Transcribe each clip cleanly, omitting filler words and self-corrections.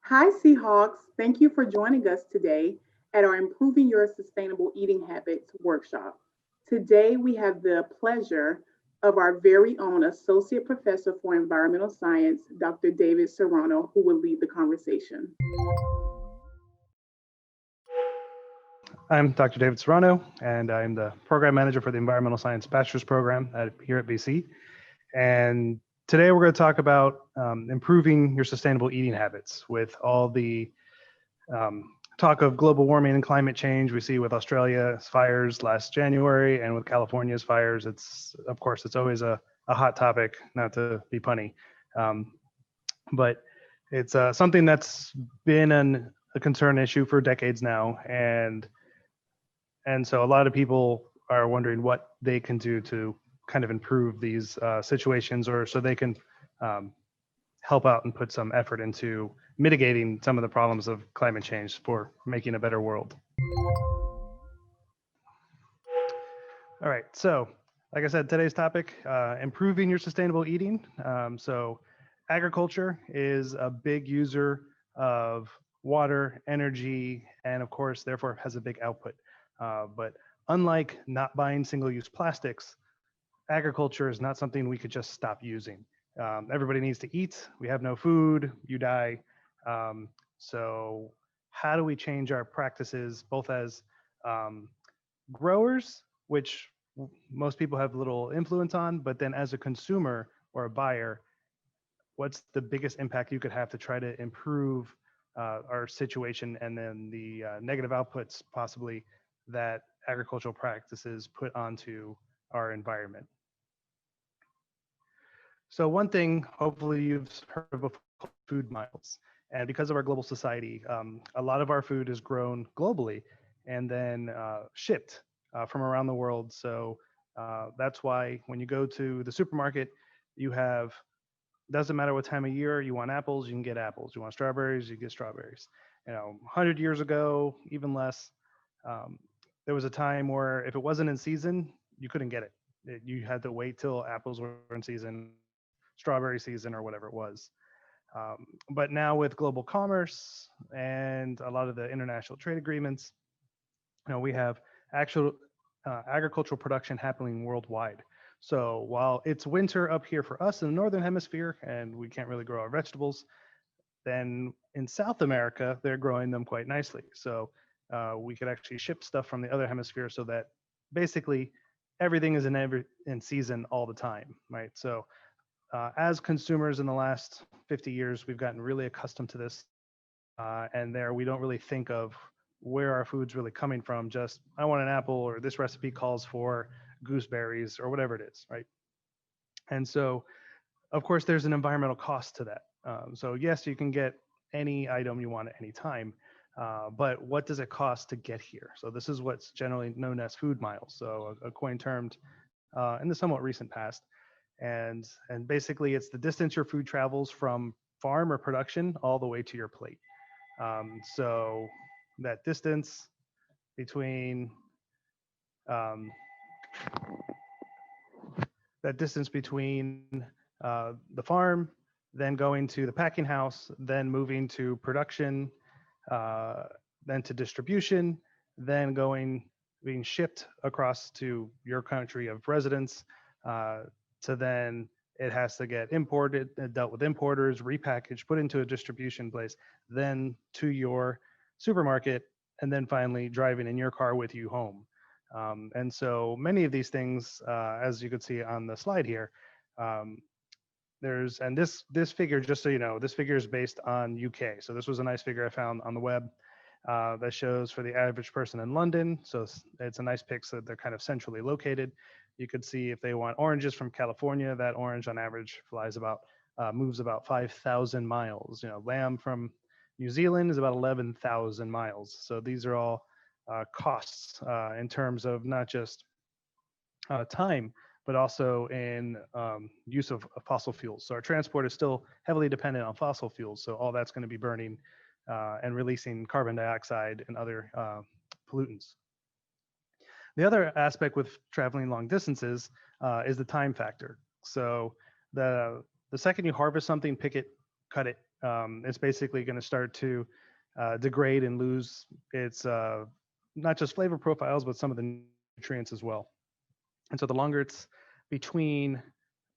Hi, Seahawks. Thank you for joining us today at our Improving Your Sustainable Eating Habits workshop. Today, we have the pleasure of our very own Associate Professor for Environmental Science, Dr. David Serrano, who will lead the conversation. I'm Dr. David Serrano, and I'm the program manager for the Environmental Science Bachelor's Program here at BC. And today we're going to talk about improving your sustainable eating habits with all the talk of global warming and climate change we see with Australia's fires last January and with California's fires. Of course, it's always a hot topic, not to be punny. Um, but it's something that's been a concern issue for decades now. And so a lot of people are wondering what they can do to kind of improve these situations, or so they can um, help out and put some effort into mitigating some of the problems of climate change for making a better world. All right, so like I said, today's topic, improving your sustainable eating. So agriculture is a big user of water, energy, and of course, therefore has a big output. But unlike not buying single-use plastics, agriculture is not something we could just stop using. Everybody needs to eat. We have no food, you die. So how do we change our practices, both as growers, which most people have little influence on, but then as a consumer or a buyer, what's the biggest impact you could have to try to improve our situation, and then the negative outputs possibly that agricultural practices put onto our environment. So one thing hopefully you've heard of before, food miles. And because of our global society, a lot of our food is grown globally and then shipped from around the world. So that's why when you go to the supermarket, you have, doesn't matter what time of year you want apples, you can get apples. You want strawberries, you get strawberries. 100 years ago, even less, um, there was a time where if it wasn't in season, you couldn't get it. You had to wait till apples were in season, strawberry season, or whatever it was. But now with global commerce and a lot of the international trade agreements, we have actual agricultural production happening worldwide. So while it's winter up here for us in the northern hemisphere and we can't really grow our vegetables, then in South America they're growing them quite nicely. So we could actually ship stuff from the other hemisphere, so that basically everything is in season all the time, right? So as consumers in the last 50 years, we've gotten really accustomed to this. And there we don't really think of where our food's really coming from. Just, I want an apple, or this recipe calls for gooseberries, or whatever it is, right? And so, of course, there's an environmental cost to that. So yes, you can get any item you want at any time, but what does it cost to get here? So this is what's generally known as food miles. So a coin termed in the somewhat recent past. And basically it's the distance your food travels from farm or production all the way to your plate. So that distance between um, the farm, then going to the packing house, then moving to production, uh, then to distribution, then being shipped across to your country of residence, uh, to then it has to get imported, dealt with importers, repackaged, put into a distribution place, then to your supermarket, and then finally driving in your car with you home. And so many of these things, as you could see on the slide here, um, and this figure, just so you know, this figure is based on UK. So this was a nice figure I found on the web that shows for the average person in London. So it's a nice pic, so they're kind of centrally located. You could see if they want oranges from California, that orange on average moves about 5,000 miles. Lamb from New Zealand is about 11,000 miles. So these are all costs in terms of not just time, but also in use of fossil fuels. So our transport is still heavily dependent on fossil fuels. So all that's going to be burning and releasing carbon dioxide and other pollutants. The other aspect with traveling long distances is the time factor. So the second you harvest something, pick it, cut it, it's basically going to start to degrade and lose its not just flavor profiles, but some of the nutrients as well. And so the longer it's between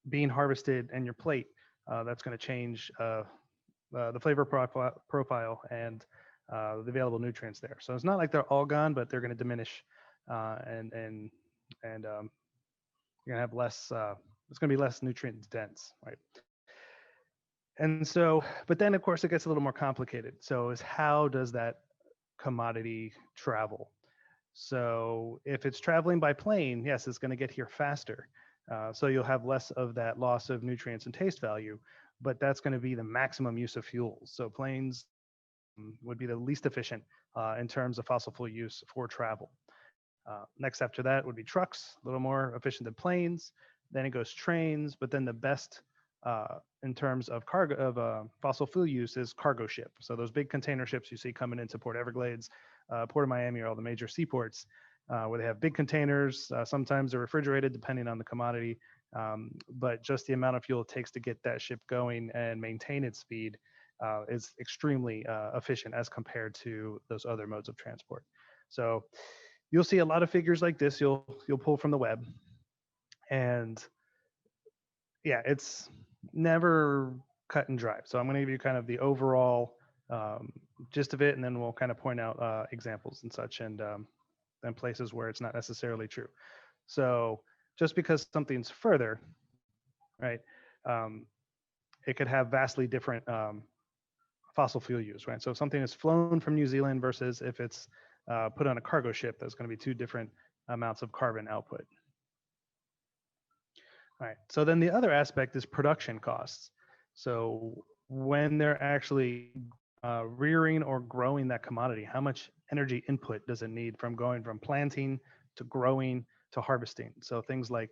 being harvested and your plate, that's going to change the flavor profile and the available nutrients there. So it's not like they're all gone, but they're going to diminish, and you're going to have less. It's going to be less nutrient dense, right? And so, but then of course it gets a little more complicated. So is how does that commodity travel? So if it's traveling by plane, yes, it's going to get here faster. So you'll have less of that loss of nutrients and taste value, but that's going to be the maximum use of fuels. So planes would be the least efficient in terms of fossil fuel use for travel. Next after that would be trucks, a little more efficient than planes. Then it goes trains, but then the best in terms of cargo of fossil fuel use is cargo ship. So those big container ships you see coming into Port Everglades, Port of Miami, or all the major seaports, where they have big containers. Sometimes they're refrigerated, depending on the commodity. But just the amount of fuel it takes to get that ship going and maintain its speed is extremely efficient as compared to those other modes of transport. So you'll see a lot of figures like this. You'll pull from the web, and yeah, it's never cut and dry. So I'm going to give you kind of the overall gist of it, and then we'll kind of point out examples and such, and places where it's not necessarily true. So just because something's further, right, it could have vastly different fossil fuel use, right? So if something is flown from New Zealand versus if it's put on a cargo ship, that's going to be two different amounts of carbon output. All right. So then the other aspect is production costs. So when they're actually rearing or growing that commodity, how much energy input does it need from going from planting to growing to harvesting? So things like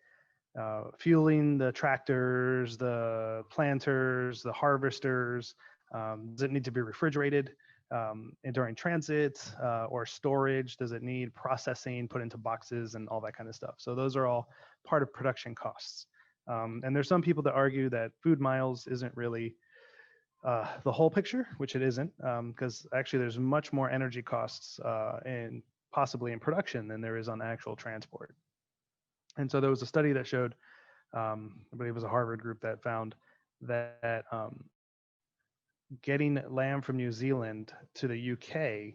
fueling the tractors, the planters, the harvesters. Does it need to be refrigerated and during transit or storage? Does it need processing, put into boxes, and all that kind of stuff? So those are all part of production costs. And there's some people that argue that food miles isn't really the whole picture, which it isn't, because actually there's much more energy costs in possibly in production than there is on actual transport. And so there was a study that showed, I believe it was a Harvard group that found that getting lamb from New Zealand to the UK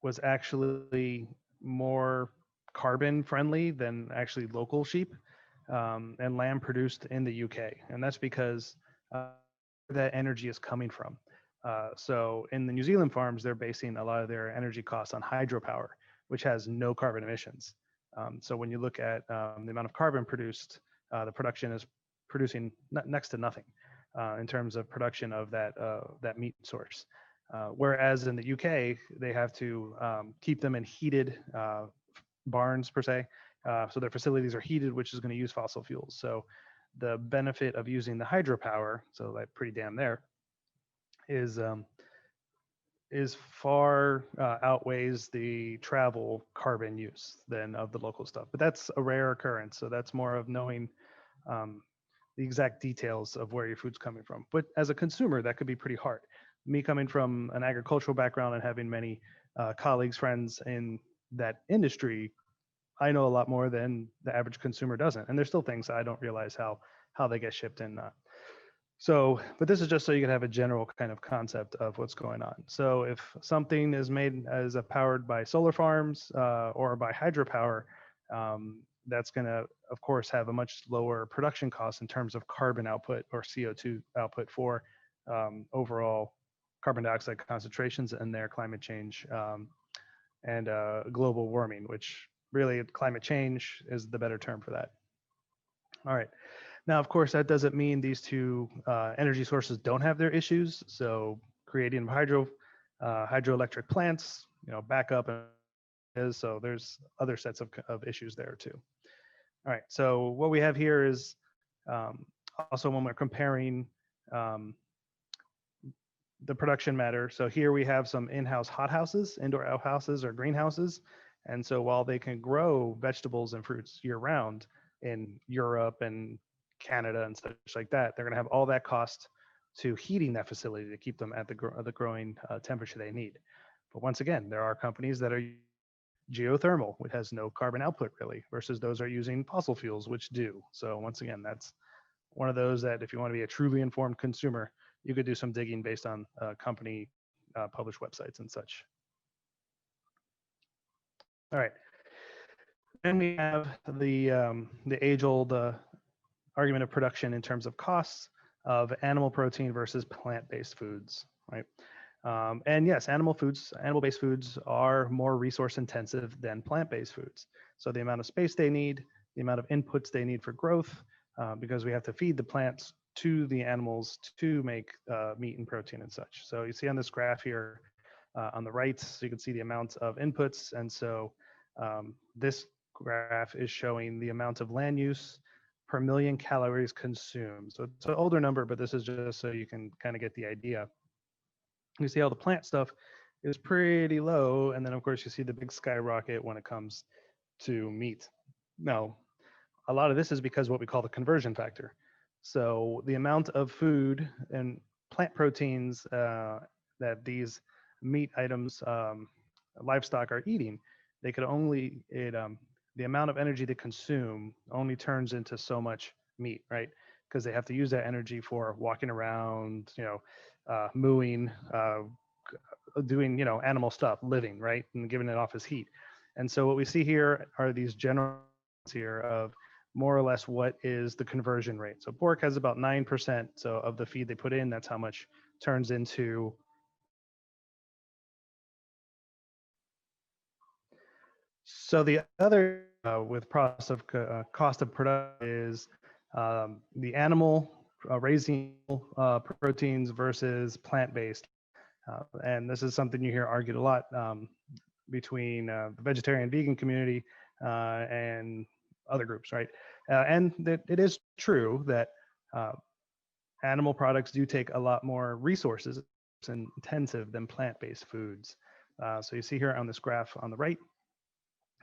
was actually more carbon friendly than actually local sheep and lamb produced in the UK. And that's because that energy is coming from. So in the New Zealand farms, they're basing a lot of their energy costs on hydropower, which has no carbon emissions. So when you look at the amount of carbon produced, the production is producing next to nothing in terms of production of that meat source. Whereas in the UK, they have to keep them in heated barns per se. So their facilities are heated, which is going to use fossil fuels. So the benefit of using the hydropower, so that pretty damn there, is far outweighs the travel carbon use than of the local stuff. But that's a rare occurrence. So that's more of knowing the exact details of where your food's coming from. But as a consumer, that could be pretty hard. Me coming from an agricultural background and having many colleagues, friends in that industry, I know a lot more than the average consumer doesn't. And there's still things I don't realize how they get shipped and not. So, but this is just so you can have a general kind of concept of what's going on. So if something is made as powered by solar farms or by hydropower, that's going to, of course, have a much lower production cost in terms of carbon output or CO2 output for overall carbon dioxide concentrations and their climate change and global warming, which really climate change is the better term for that. All right. Now, of course, that doesn't mean these two energy sources don't have their issues. So creating hydroelectric plants, backup is, so there's other sets of issues there too. All right, so what we have here is also when we're comparing the production matter. So here we have some in-house hothouses, indoor outhouses or greenhouses. And so while they can grow vegetables and fruits year round in Europe and Canada and such like that, they're going to have all that cost to heating that facility to keep them at the growing temperature they need. But once again, there are companies that are geothermal, which has no carbon output really, versus those are using fossil fuels, which do. So once again, that's one of those that if you want to be a truly informed consumer, you could do some digging based on company published websites and such. All right. Then we have the age-old argument of production in terms of costs of animal protein versus plant-based foods, right? And yes, animal-based foods are more resource intensive than plant-based foods. So the amount of space they need, the amount of inputs they need for growth, because we have to feed the plants to the animals to make meat and protein and such. So you see on this graph here on the right, so you can see the amount of inputs. And so this graph is showing the amount of land use per million calories consumed. So it's an older number, but this is just so you can kind of get the idea. You see how the plant stuff is pretty low. And then of course you see the big skyrocket when it comes to meat. Now, a lot of this is because what we call the conversion factor. So the amount of food and plant proteins that these meat items, livestock are eating, they could only, the amount of energy they consume only turns into so much meat, right? Because they have to use that energy for walking around, mooing, doing, animal stuff, living, right? And giving it off as heat. And so what we see here are these general here of more or less what is the conversion rate. So pork has about 9%. So of the feed they put in, that's how much turns into. So the other with cost of production is the animal raising proteins versus plant-based. And this is something you hear argued a lot between the vegetarian vegan community and other groups, right? And that it is true that animal products do take a lot more resources and intensive than plant-based foods. So you see here on this graph on the right,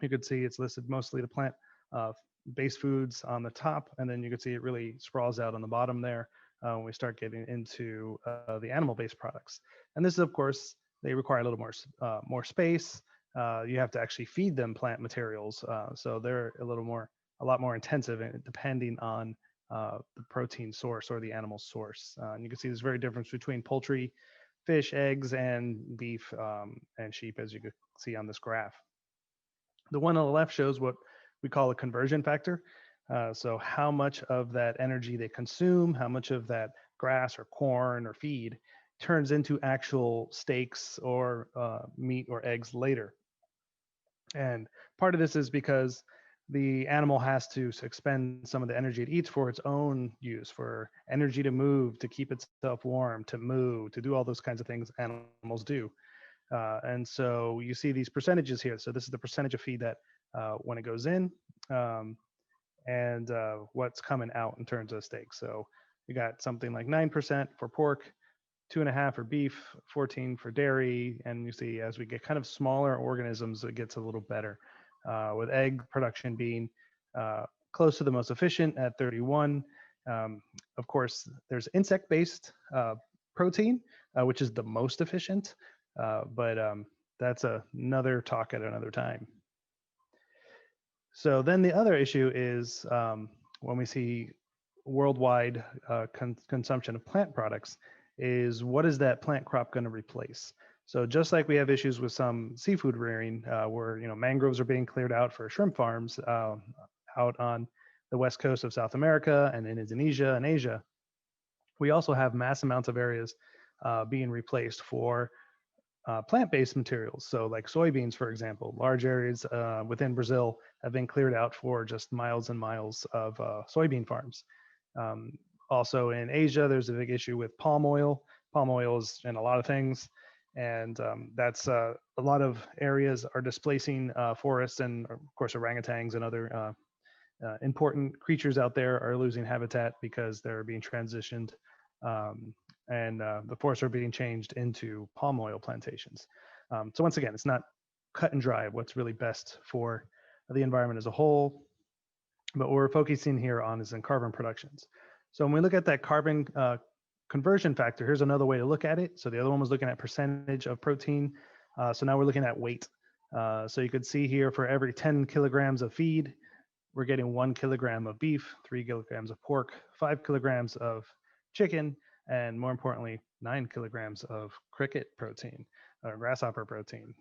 you could see it's listed mostly the plant-based foods on the top, and then you can see it really sprawls out on the bottom there when we start getting into the animal-based products. And this is, of course, they require a little more space. You have to actually feed them plant materials, so they're a lot more intensive, depending on the protein source or the animal source. And you can see there's very difference between poultry, fish, eggs, and beef and sheep, as you can see on this graph. The one on the left shows what we call a conversion factor. So how much of that energy they consume, how much of that grass or corn or feed turns into actual steaks or meat or eggs later. And part of this is because the animal has to expend some of the energy it eats for its own use, for energy to move, to keep itself warm, to move, to do all those kinds of things animals do. And so you see these percentages here. So this is the percentage of feed that when it goes in and what's coming out in terms of steak. So you got something like 9% for pork, 2.5 for beef, 14 for dairy. And you see as we get kind of smaller organisms, it gets a little better, with egg production being close to the most efficient at 31. Of course, there's insect-based protein, which is the most efficient. But that's another talk at another time. So then the other issue is when we see worldwide consumption of plant products, is what is that plant crop going to replace? So just like we have issues with some seafood rearing, where mangroves are being cleared out for shrimp farms out on the west coast of South America and in Indonesia and Asia, we also have mass amounts of areas being replaced for plant-based materials. So like soybeans, for example, large areas within Brazil have been cleared out for just miles and miles of soybean farms. Also in Asia, there's a big issue with palm oil. Palm oil is in a lot of things. And that's a lot of areas are displacing forests, and of course orangutans and other important creatures out there are losing habitat because they're being transitioned and the forests are being changed into palm oil plantations. So once again, it's not cut and dry what's really best for the environment as a whole, but what we're focusing here on is in carbon productions. So when we look at that carbon conversion factor. Here's another way to look at it. So the other one was looking at percentage of protein. So now we're looking at weight. So you could see here for every 10 kilograms of feed, we're getting 1 kilogram of beef, 3 kilograms of pork, 5 kilograms of chicken, and more importantly, 9 kilograms of cricket protein or grasshopper protein.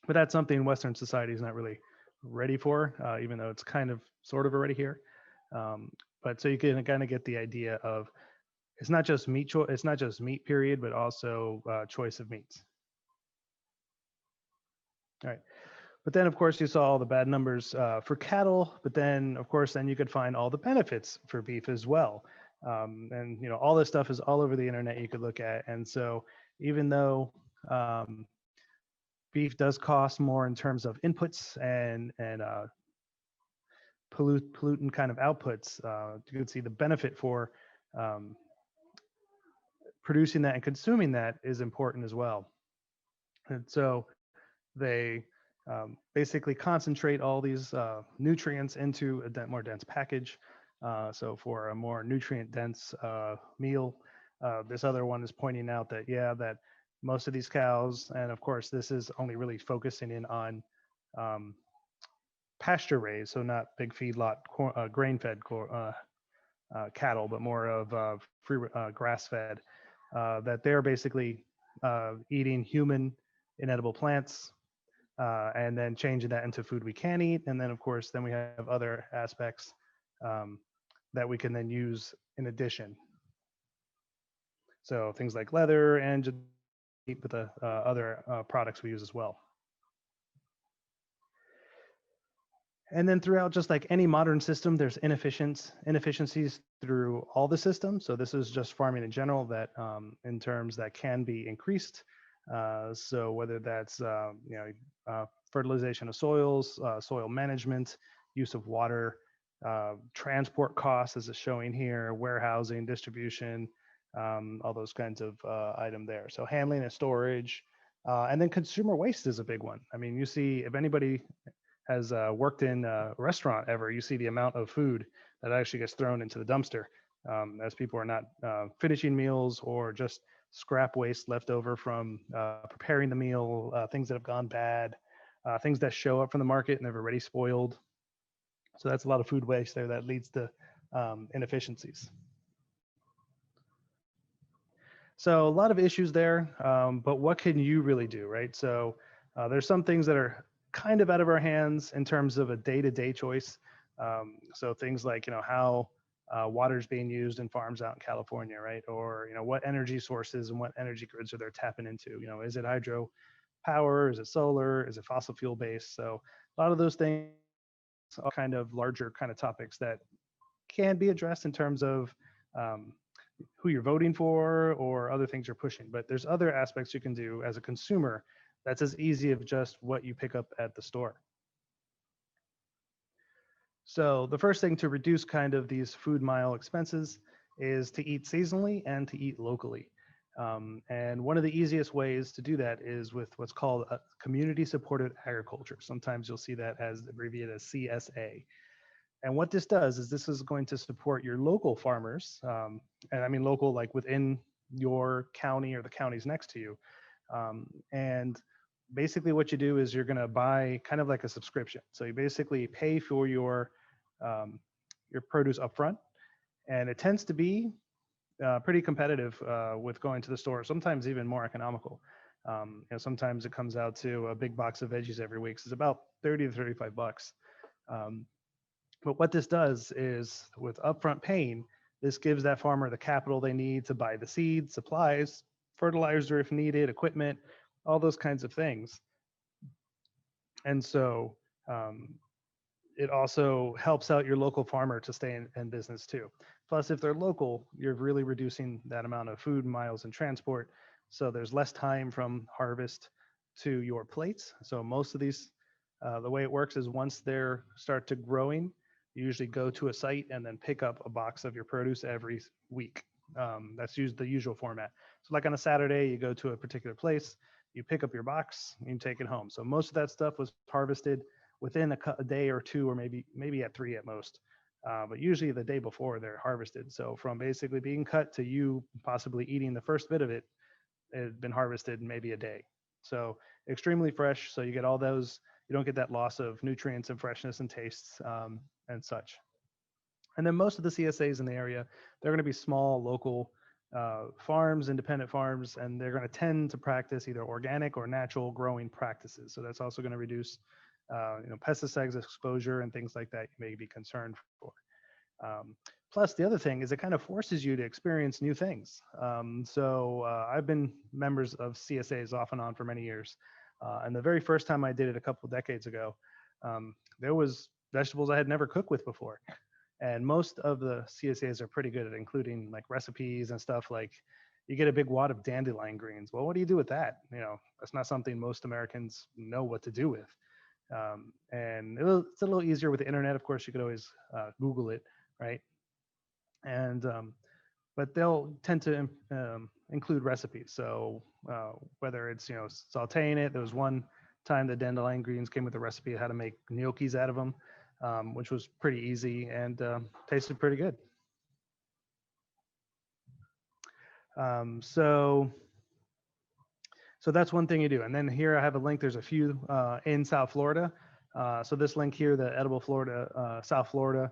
But that's something Western society is not really ready for, even though it's kind of sort of already here. But so you can kind of get the idea of it's not just it's not just meat period, but also choice of meats. All right. But then, of course, you saw all the bad numbers for cattle. But then, of course, then you could find all the benefits for beef as well. And all this stuff is all over the internet. You could look at. And so, even though beef does cost more in terms of inputs and pollutant kind of outputs, you can see the benefit for um, producing that and consuming that is important as well. And so they basically concentrate all these nutrients into a more dense package. So for a more nutrient dense meal, this other one is pointing out that, yeah, that most of these cows, and of course, this is only really focusing in on pasture raised, so not big feedlot grain fed cattle, but more of free grass fed, that they're basically eating human inedible plants and then changing that into food we can eat. And then, of course, then we have other aspects that we can then use in addition. So things like leather and just with the other products we use as well. And then throughout just like any modern system, there's inefficiencies through all the systems. So this is just farming in general that in terms that can be increased. So whether that's fertilization of soils, soil management, use of water, transport costs as it's showing here, warehousing, distribution, all those kinds of item there. So handling and storage, and then consumer waste is a big one. I mean, you see if anybody has worked in a restaurant ever, you see the amount of food that actually gets thrown into the dumpster as people are not finishing meals or just scrap waste left over from preparing the meal, things that have gone bad, things that show up from the market and they've already spoiled. So that's a lot of food waste there that leads to inefficiencies. So a lot of issues there, but what can you really do, right? So there's some things that are kind of out of our hands in terms of a day-to-day choice. So things like, how water is being used in farms out in California, right? Or, what energy sources and what energy grids are they tapping into? Is it hydro power? Is it solar? Is it fossil fuel based? So a lot of those things are kind of larger kind of topics that can be addressed in terms of who you're voting for or other things you're pushing. But there's other aspects you can do as a consumer that's as easy as just what you pick up at the store. So the first thing to reduce kind of these food mile expenses is to eat seasonally and to eat locally. And one of the easiest ways to do that is with what's called a community supported agriculture. Sometimes you'll see that as abbreviated as CSA. And what this does is this is going to support your local farmers, and I mean local like within your county or the counties next to you. And basically what you do is you're going to buy kind of like a subscription. So you basically pay for your produce upfront, and it tends to be pretty competitive with going to the store, sometimes even more economical. Sometimes it comes out to a big box of veggies every week. So it's about 30 to 35 bucks. But what this does is with upfront paying, this gives that farmer the capital they need to buy the seeds, supplies, fertilizer if needed, equipment, all those kinds of things. And so it also helps out your local farmer to stay in business too. Plus, if they're local, you're really reducing that amount of food miles and transport. So there's less time from harvest to your plates. So most of these, the way it works is once they're start to growing, you usually go to a site and then pick up a box of your produce every week. That's the usual format. So like on a Saturday, you go to a particular place, you pick up your box, and you take it home. So most of that stuff was harvested within a day or two, or maybe at 3 at most. but usually the day before they're harvested. So from basically being cut to you possibly eating the first bit of it, it had been harvested in maybe a day. So extremely fresh. So you get all those. You don't get that loss of nutrients and freshness and tastes and such. And then most of the CSAs in the area, they're going to be small, local farms, independent farms, and they're going to tend to practice either organic or natural growing practices. So that's also going to reduce, pesticides exposure and things like that you may be concerned for. Plus, the other thing is it kind of forces you to experience new things. I've been members of CSAs off and on for many years, and the very first time I did it a couple of decades ago, there was vegetables I had never cooked with before. And most of the CSAs are pretty good at including like recipes and stuff like you get a big wad of dandelion greens. Well, what do you do with that? That's not something most Americans know what to do with. And it's a little easier with the internet. Of course, you could always Google it, right? And but they'll tend to include recipes. So whether it's sautéing it, there was one time the dandelion greens came with a recipe of how to make gnocchis out of them, which was pretty easy and tasted pretty good. So that's one thing you do. And then here I have a link. There's a few in South Florida. So this link here, the Edible Florida, South Florida,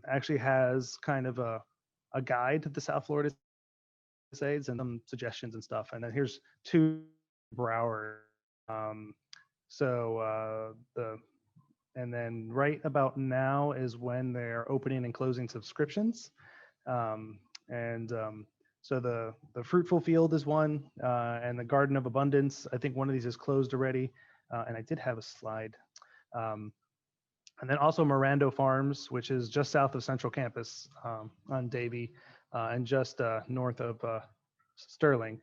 actually has kind of a guide to the South Florida CSAs and some suggestions and stuff. And then here's two Broward. And then right about now is when they're opening and closing subscriptions. So the Fruitful Field is one, and the Garden of Abundance. I think one of these is closed already. And I did have a slide. And then also Mirando Farms, which is just south of Central Campus on Davie and just north of Sterling.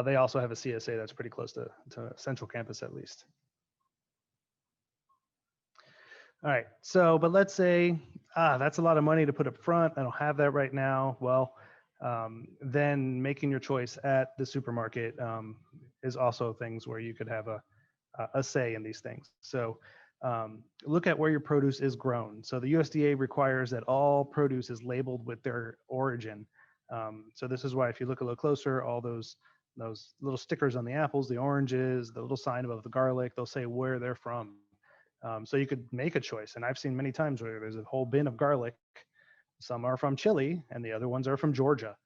They also have a CSA that's pretty close to Central Campus at least. All right, so, but let's say, that's a lot of money to put up front. I don't have that right now. Well, then making your choice at the supermarket is also things where you could have a say in these things. So look at where your produce is grown. So the USDA requires that all produce is labeled with their origin. So this is why if you look a little closer, all those little stickers on the apples, the oranges, the little sign above the garlic, they'll say where they're from. So you could make a choice. And I've seen many times where there's a whole bin of garlic. Some are from Chile and the other ones are from Georgia.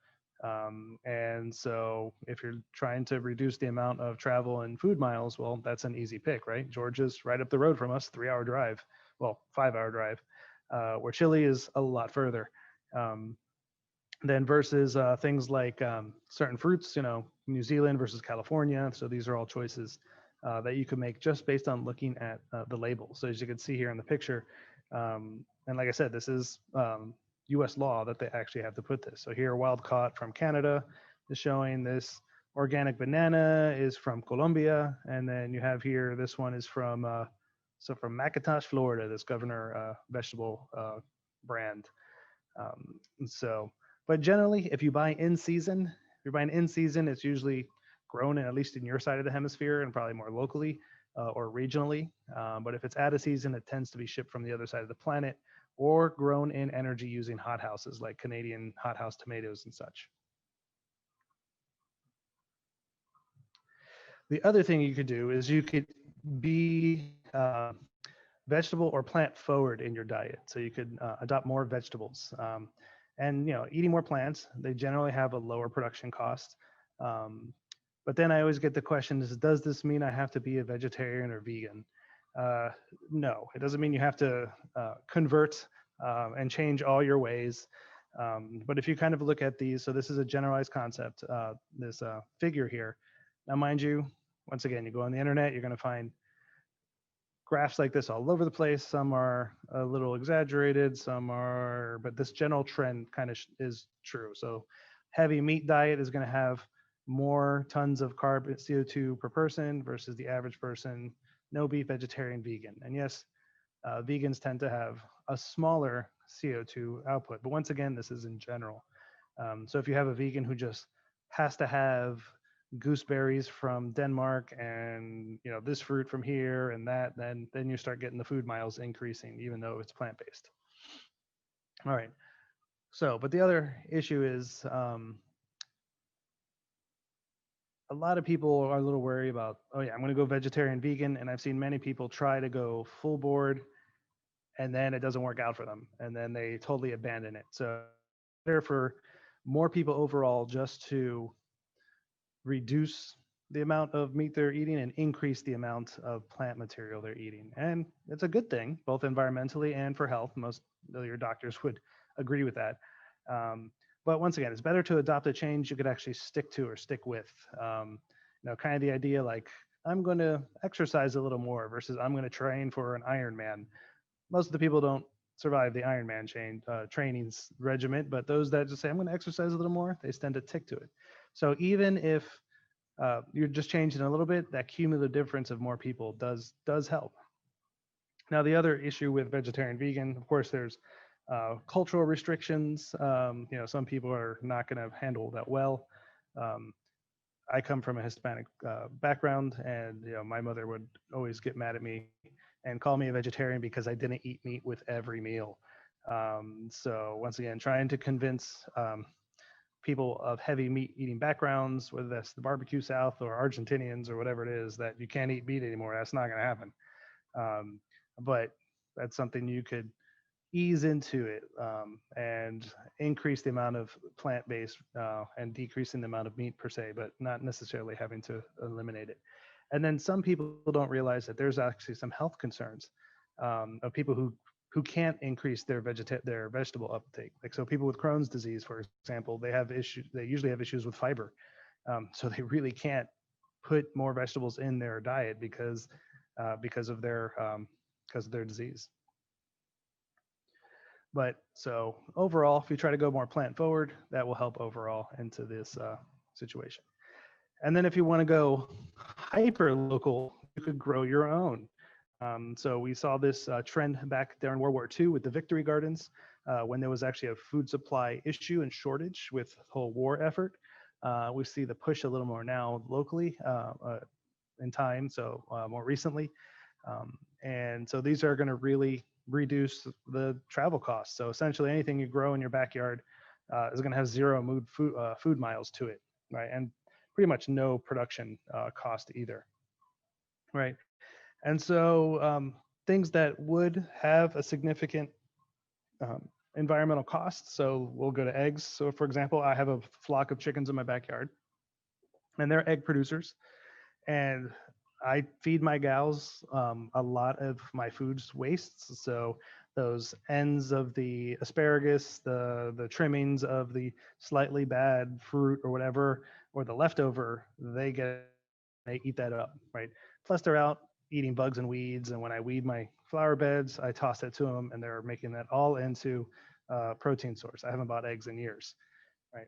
And so if you're trying to reduce the amount of travel and food miles, well, that's an easy pick, right? Georgia's right up the road from us, 3-hour drive, well, 5-hour drive, where Chile is a lot further. Then versus things like certain fruits, New Zealand versus California. So these are all choices that you can make just based on looking at the label. So as you can see here in the picture, and like I said, this is US law that they actually have to put this. So here, wild caught from Canada is showing this organic banana is from Colombia. And then you have here, this one is from McIntosh, Florida, this Governor vegetable brand. But generally, if you buy in season, if you're buying in season, it's usually grown in, at least in your side of the hemisphere and probably more locally or regionally. But if it's out of season, it tends to be shipped from the other side of the planet or grown in energy using hothouses like Canadian hothouse tomatoes and such. The other thing you could do is you could be vegetable or plant forward in your diet. So you could adopt more vegetables. And eating more plants, they generally have a lower production cost. But then I always get the question is, does this mean I have to be a vegetarian or vegan? No, it doesn't mean you have to convert and change all your ways. But if you kind of look at these, so this is a generalized concept, this figure here. Now, mind you, once again, you go on the internet, you're going to find graphs like this all over the place. Some are a little exaggerated, but this general trend kind of is true. So heavy meat diet is going to have more tons of carbon CO2 per person versus the average person, no beef, vegetarian, vegan. And yes, vegans tend to have a smaller CO2 output, but once again, this is in general. So if you have a vegan who just has to have gooseberries from Denmark and this fruit from here and that, then you start getting the food miles increasing, even though it's plant-based. All right. So, but the other issue is a lot of people are a little worried about, oh yeah, I'm going to go vegetarian, vegan, and I've seen many people try to go full board, and then it doesn't work out for them, and then they totally abandon it. So, better for more people overall just to reduce the amount of meat they're eating and increase the amount of plant material they're eating. And it's a good thing, both environmentally and for health. Most of your doctors would agree with that. But once again, it's better to adopt a change you could actually stick to or stick with. Kind of the idea like, I'm going to exercise a little more versus I'm going to train for an Ironman. Most of the people don't survive the Ironman trainings regiment, but those that just say, I'm going to exercise a little more, they tend to tick to it. So even if you're just changing a little bit, that cumulative difference of more people does help. Now, the other issue with vegetarian vegan, of course, there's cultural restrictions. Some people are not going to handle that well. Um, I come from a Hispanic background, and my mother would always get mad at me and call me a vegetarian because I didn't eat meat with every meal. So once again, trying to convince people of heavy meat eating backgrounds, whether that's the barbecue South or Argentinians or whatever it is, that you can't eat meat anymore. That's not going to happen. Um, but that's something you could ease into it and increase the amount of plant-based and decreasing the amount of meat per se, but not necessarily having to eliminate it. And then some people don't realize that there's actually some health concerns of people who can't increase their vegetable uptake. Like, so people with Crohn's disease, for example, they have issues. They usually have issues with fiber, so they really can't put more vegetables in their diet because of their disease. But so overall, if you try to go more plant forward, that will help overall into this situation. And then if you want to go hyper local, you could grow your own. So we saw this trend back there in World War II with the Victory Gardens, when there was actually a food supply issue and shortage with the whole war effort. We see the push a little more now locally in time, so more recently. And so these are going to really reduce the travel costs. So essentially, anything you grow in your backyard is going to have zero food miles to it, right? And pretty much no production cost either, right? And so things that would have a significant environmental cost. So we'll go to eggs. So for example, I have a flock of chickens in my backyard, and they're egg producers. And I feed my gals a lot of my food's wastes. So those ends of the asparagus, the trimmings of the slightly bad fruit or whatever, or the leftover, they eat that up, right? Plus they're out eating bugs and weeds. And when I weed my flower beds, I toss that to them, and they're making that all into protein source. I haven't bought eggs in years, right?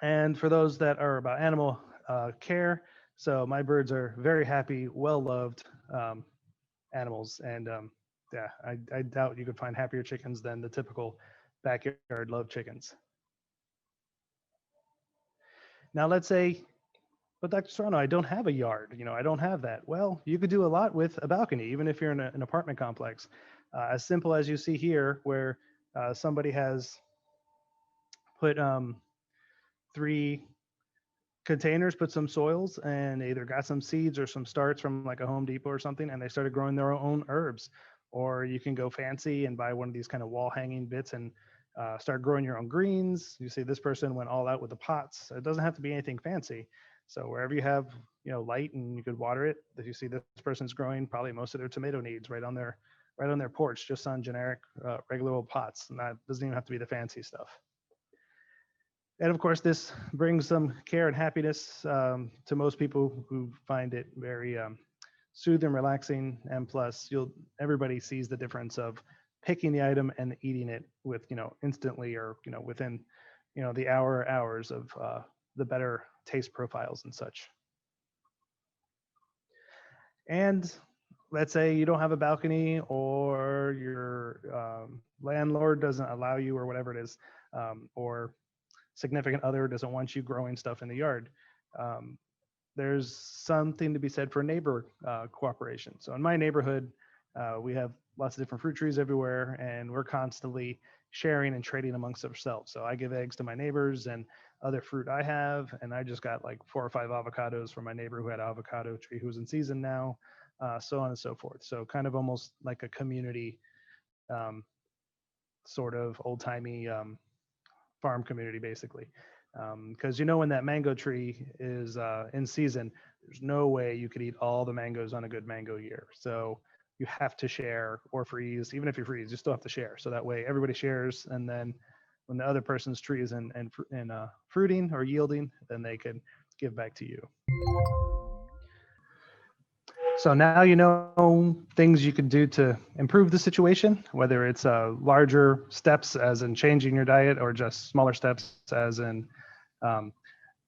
And for those that are about animal care, so my birds are very happy, well loved animals. And yeah, I doubt you could find happier chickens than the typical backyard love chickens. Now, let's say, but Dr. Serrano, I don't have a yard. I don't have that. Well, you could do a lot with a balcony, even if you're in an apartment complex. As simple as you see here, where somebody has put three containers, put some soils, and either got some seeds or some starts from like a Home Depot or something, and they started growing their own herbs. Or you can go fancy and buy one of these kind of wall hanging bits and start growing your own greens. You see this person went all out with the pots. It doesn't have to be anything fancy. So wherever you have light and you could water it, if you see this person's growing probably most of their tomato needs right on their porch, just on generic regular old pots. And that doesn't even have to be the fancy stuff. And of course, this brings some care and happiness to most people who find it very soothing, relaxing, and plus, everybody sees the difference of picking the item and eating it with instantly or within the hours of the better taste profiles and such. And let's say you don't have a balcony or your landlord doesn't allow you or whatever it is, or significant other doesn't want you growing stuff in the yard. Um, there's something to be said for neighbor cooperation. So in my neighborhood, we have lots of different fruit trees everywhere, and we're constantly sharing and trading amongst ourselves. So I give eggs to my neighbors and other fruit I have, and I just got like 4 or 5 avocados from my neighbor who had an avocado tree who's in season now, so on and so forth. So kind of almost like a community, um, sort of old timey farm community, basically. Because when that mango tree is in season, there's no way you could eat all the mangoes on a good mango year. So you have to share or freeze. Even if you freeze, you still have to share. So that way everybody shares, and then when the other person's tree is in fruiting or yielding, then they can give back to you. So now you know things you can do to improve the situation, whether it's larger steps as in changing your diet, or just smaller steps as in um,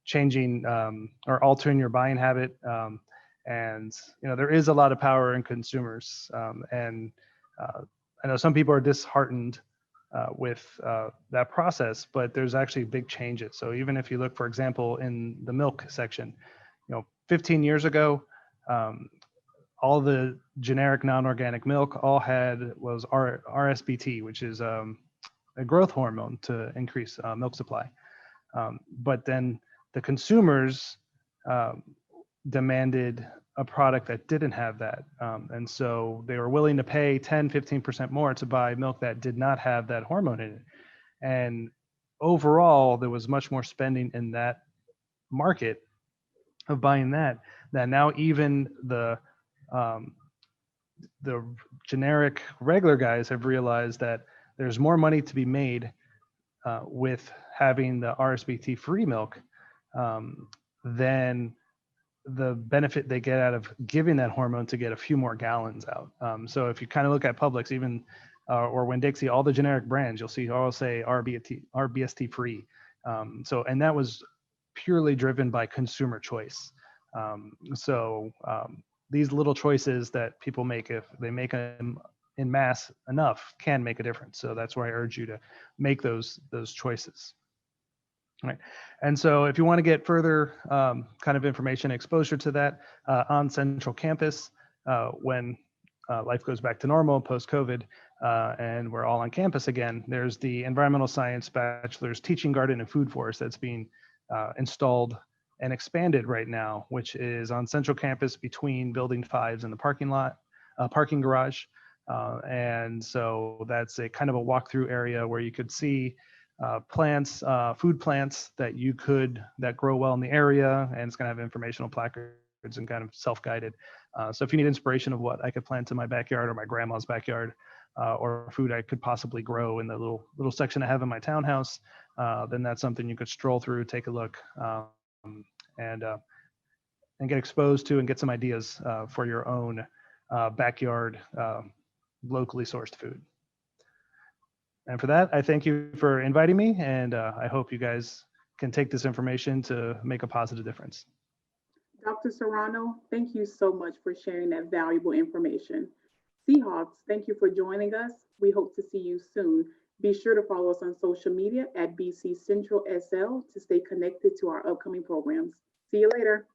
changing or altering your buying habit. And there is a lot of power in consumers. And I know some people are disheartened with that process, but there's actually big changes. So even if you look, for example, in the milk section, 15 years ago, all the generic non-organic milk all was RSBT, which is a growth hormone to increase milk supply. But then the consumers demanded a product that didn't have that. And so they were willing to pay 10, 15% more to buy milk that did not have that hormone in it. And overall, there was much more spending in that market of buying that now even the generic regular guys have realized that there's more money to be made with having the RSBT free milk than the benefit they get out of giving that hormone to get a few more gallons out. So if you kind of look at Publix, even or Winn-Dixie, all the generic brands, you'll see all say RBST free. And that was purely driven by consumer choice. These little choices that people make, if they make them in mass enough, can make a difference. So that's why I urge you to make those choices. Right. And so if you want to get further kind of information, exposure to that on Central Campus, when life goes back to normal post-COVID and we're all on campus again, there's the Environmental Science Bachelor's Teaching Garden and Food Forest that's being installed and expanded right now, which is on Central Campus between Building 5s and the parking garage. And so that's a kind of a walkthrough area where you could see plants, food plants that grow well in the area, and it's going to have informational placards and kind of self-guided. So if you need inspiration of what I could plant in my backyard or my grandma's backyard, or food I could possibly grow in the little section I have in my townhouse, then that's something you could stroll through, take a look, and get exposed to and get some ideas for your own backyard locally sourced food. And for that, I thank you for inviting me, and I hope you guys can take this information to make a positive difference. Dr. Serrano, thank you so much for sharing that valuable information. Seahawks, thank you for joining us. We hope to see you soon. Be sure to follow us on social media at BC Central SL to stay connected to our upcoming programs. See you later.